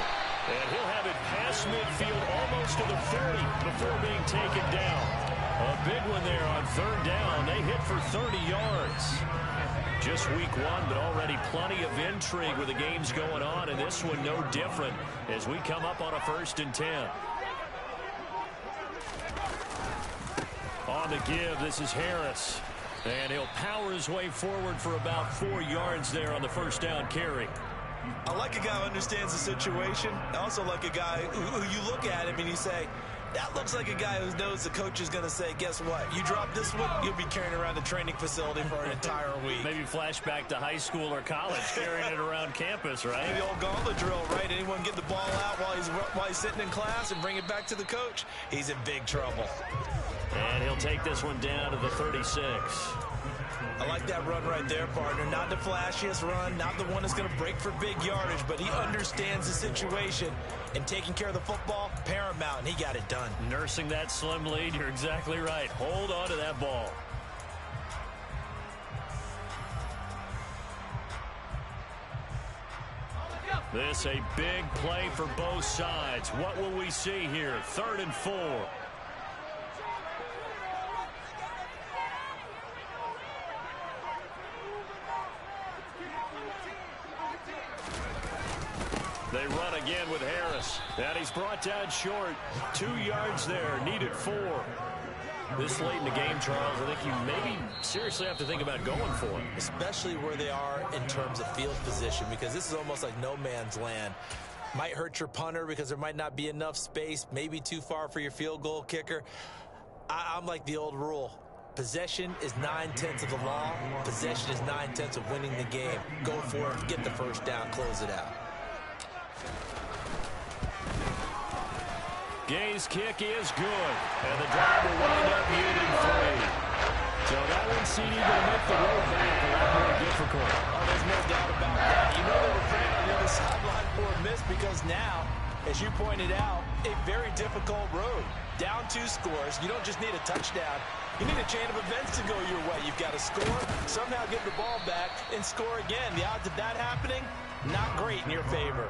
And he'll have it past midfield almost to the 30 before being taken down. A big one there on 3rd down. They hit for 30 yards. Just week 1, but already plenty of intrigue with the games going on, and this one no different as we come up on a 1st and 10. On the give, this is Harris. And he'll power his way forward for about 4 yards there on the first down carry. I like a guy who understands the situation. I also like a guy who you look at him and you say, that looks like a guy who knows the coach is going to say, guess what? You drop this one, you'll be carrying around the training facility for an entire week. Maybe flashback to high school or college, carrying it around campus, right? The old gauntlet drill, right? Anyone get the ball out while he's sitting in class and bring it back to the coach? He's in big trouble. And he'll take this one down to the 36. I like that run right there, partner. Not the flashiest run, not the one that's going to break for big yardage, but he understands the situation, and taking care of the football, paramount, and he got it done. Nursing that slim lead, you're exactly right. Hold on to that ball. This a big play for both sides. What will we see here? 3rd and 4. They run again with Harris. And he's brought down short. 2 yards there. Needed 4. This late in the game, Charles, I think you maybe seriously have to think about going for it. Especially where they are in terms of field position, because this is almost like no man's land. Might hurt your punter because there might not be enough space, maybe too far for your field goal kicker. I'm like the old rule. Possession is 9/10 of the law. Possession is 9/10 of winning the game. Go for it, get the first down, close it out. Gay's kick is good, and the drive will wind up yielding 3. So that one seemed to make the road back a lot more difficult. Oh, there's no doubt about that. You know they were praying on the other sideline for a miss because now, as you pointed out, a very difficult road. Down 2 scores. You don't just need a touchdown. You need a chain of events to go your way. You've got to score, somehow get the ball back, and score again. The odds of that happening, not great in your favor.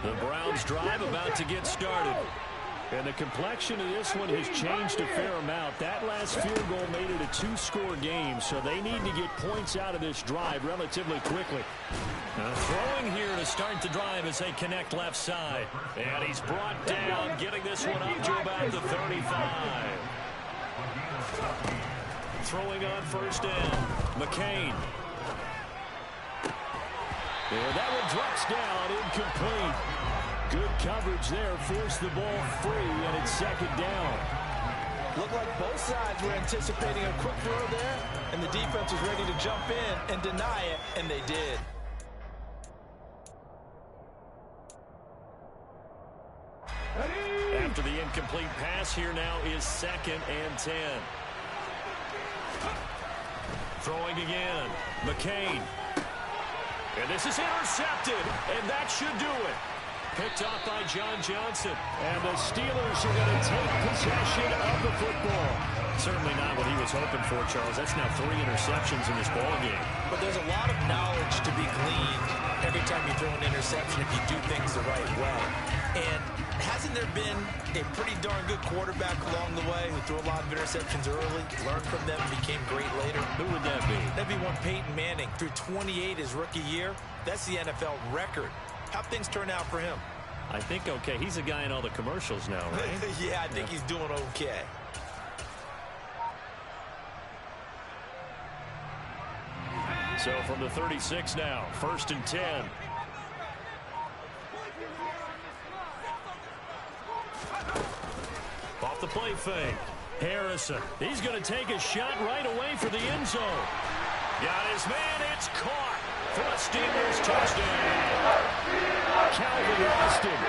The Browns drive about to get started. And the complexion of this one has changed a fair amount. That last field goal made it a 2-score game, so they need to get points out of this drive relatively quickly. Now throwing here to start the drive as they connect left side. And he's brought down, getting this one up to about the 35. Throwing on first down. McCain. And that one drops down, incomplete. Good coverage there, forced the ball free, and it's 2nd down. Looked like both sides were anticipating a quick throw there, and the defense was ready to jump in and deny it, and they did. After the incomplete pass, here now is 2nd and 10. Throwing again, McCain. And this is intercepted, and that should do it. Picked off by John Johnson. And the Steelers are going to take possession of the football. Certainly not what he was hoping for, Charles. That's now 3 interceptions in this ball game. But there's a lot of knowledge to be gleaned every time you throw an interception if you do things the right way. And hasn't there been a pretty darn good quarterback along the way who threw a lot of interceptions early, learned from them, and became great later? Who would that be? That'd be one Peyton Manning. Threw 28 his rookie year. That's the NFL record. How'd things turn out for him? I think okay. He's a guy in all the commercials now, right? Yeah, I think he's doing okay. So from the 36 now, 1st and 10. Off the play fake. Harrison. He's going to take a shot right away for the end zone. Got his man. It's caught for a Steelers touchdown. Calvin Austin,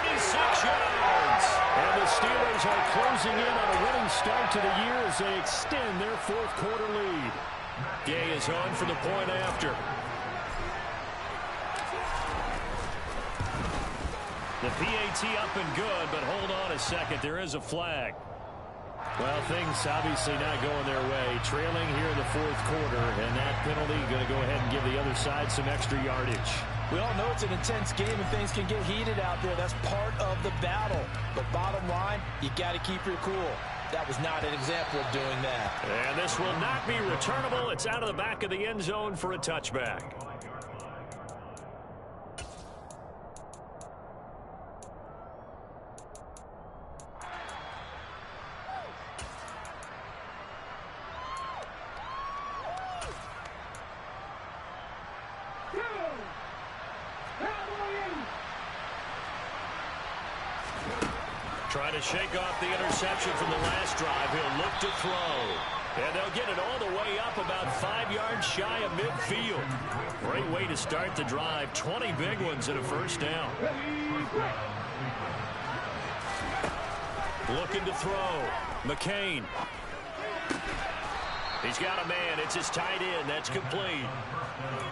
36 yards. And the Steelers are closing in on a winning start to the year as they extend their 4th quarter lead. Gay is on for the point after. The PAT up and good, but hold on a second. There is a flag. Well, things obviously not going their way. Trailing here in the 4th quarter, and that penalty going to go ahead and give the other side some extra yardage. We all know it's an intense game and things can get heated out there. That's part of the battle. But bottom line, you got to keep your cool. That was not an example of doing that. And this will not be returnable. It's out of the back of the end zone for a touchback. Trying to shake off the interception from the last drive. He'll look to throw. And they'll get it all the way up about 5 yards shy of midfield. Great way to start the drive. 20 big ones and a first down. Looking to throw. McCain. He's got a man. It's his tight end. That's complete.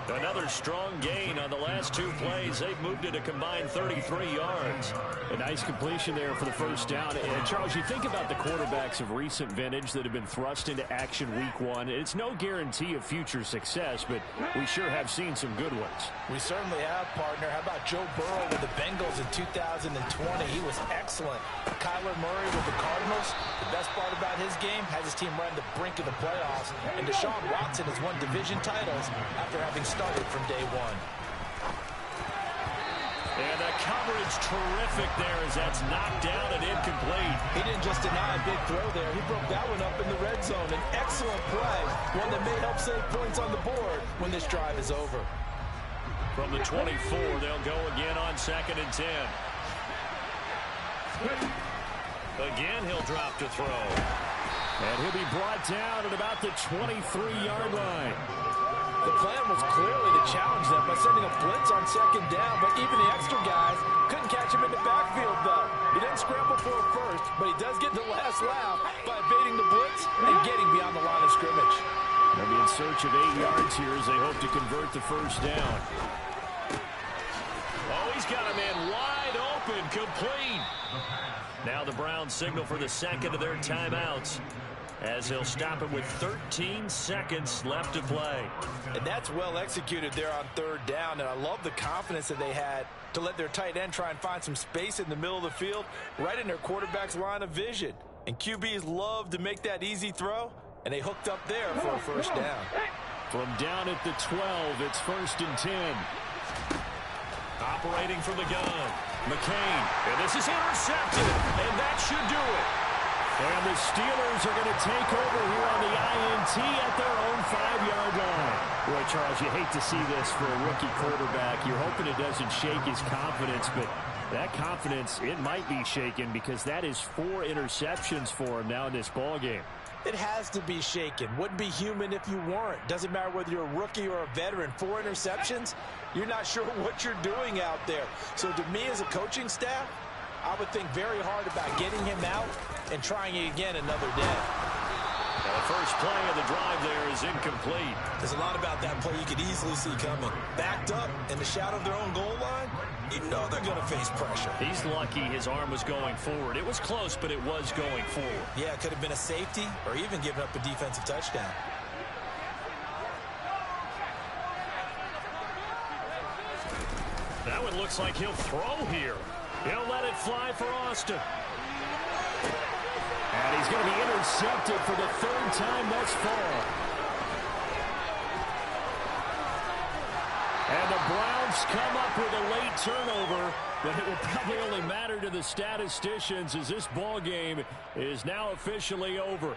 Another strong gain on the last 2 plays. They've moved it a combined 33 yards. A nice completion there for the first down. And Charles, you think about the quarterbacks of recent vintage that have been thrust into action week 1. It's no guarantee of future success, but we sure have seen some good ones. We certainly have, partner. How about Joe Burrow with the Bengals in 2020? He was excellent. Kyler Murray with the Cardinals. The best part about his game, has his team right on the brink of the playoffs. And Deshaun Watson has won division titles after having started from day 1. And the coverage terrific there as that's knocked down and incomplete. He didn't just deny a big throw there. He broke that one up in the red zone. An excellent play. One that may help save points on the board when this drive is over. From the 24, they'll go again on 2nd and 10. Again, he'll drop to throw. And he'll be brought down at about the 23-yard line. The plan was clearly to challenge them by sending a blitz on 2nd down, but even the extra guys couldn't catch him in the backfield, though. He didn't scramble for it first, but he does get the last laugh by evading the blitz and getting beyond the line of scrimmage. They'll be in search of 8 yards here as they hope to convert the first down. Oh, he's got a man wide open, complete. Now the Browns signal for the second of their timeouts, as they'll stop it with 13 seconds left to play. And that's well executed there on 3rd down, and I love the confidence that they had to let their tight end try and find some space in the middle of the field, right in their quarterback's line of vision. And QBs love to make that easy throw, and they hooked up there for a first down. From down at the 12, it's 1st and 10. Operating from the gun, McCain, and this is intercepted, and that should do it. And the Steelers are going to take over here on the INT at their own 5-yard line. Boy, Charles, you hate to see this for a rookie quarterback. You're hoping it doesn't shake his confidence, but that confidence, it might be shaken because that is 4 interceptions for him now in this ballgame. It has to be shaken. Wouldn't be human if you weren't. Doesn't matter whether you're a rookie or a veteran. 4 interceptions, you're not sure what you're doing out there. So to me as a coaching staff, I would think very hard about getting him out and trying it again another day. Now the first play of the drive there is incomplete. There's a lot about that play you could easily see coming. Backed up in the shadow of their own goal line, you know they're going to face pressure. He's lucky his arm was going forward. It was close, but it was going forward. Yeah, it could have been a safety or even given up a defensive touchdown. That one looks like he'll throw here. He'll let it fly for Austin. And he's going to be intercepted for the 3rd time thus far. And the Browns come up with a late turnover, but it will probably only matter to the statisticians as this ball game is now officially over.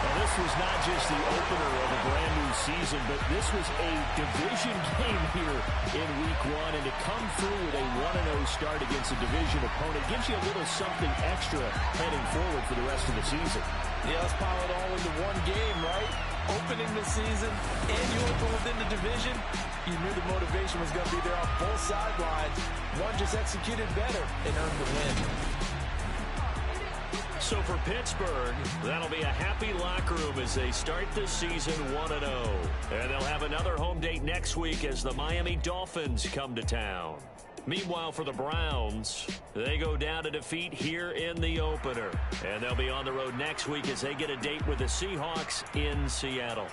Now, this was not just the opener of a brand new season, but this was a division game here in week 1, and to come through with a 1-0 start against a division opponent gives you a little something extra heading forward for the rest of the season. Yeah, let's pile it all into one game, right? Opening the season, and you open within the division. You knew the motivation was going to be there on both sidelines. One just executed better and earned the win. So for Pittsburgh, that'll be a happy locker room as they start the season 1-0. And they'll have another home date next week as the Miami Dolphins come to town. Meanwhile, for the Browns, they go down to defeat here in the opener. And they'll be on the road next week as they get a date with the Seahawks in Seattle.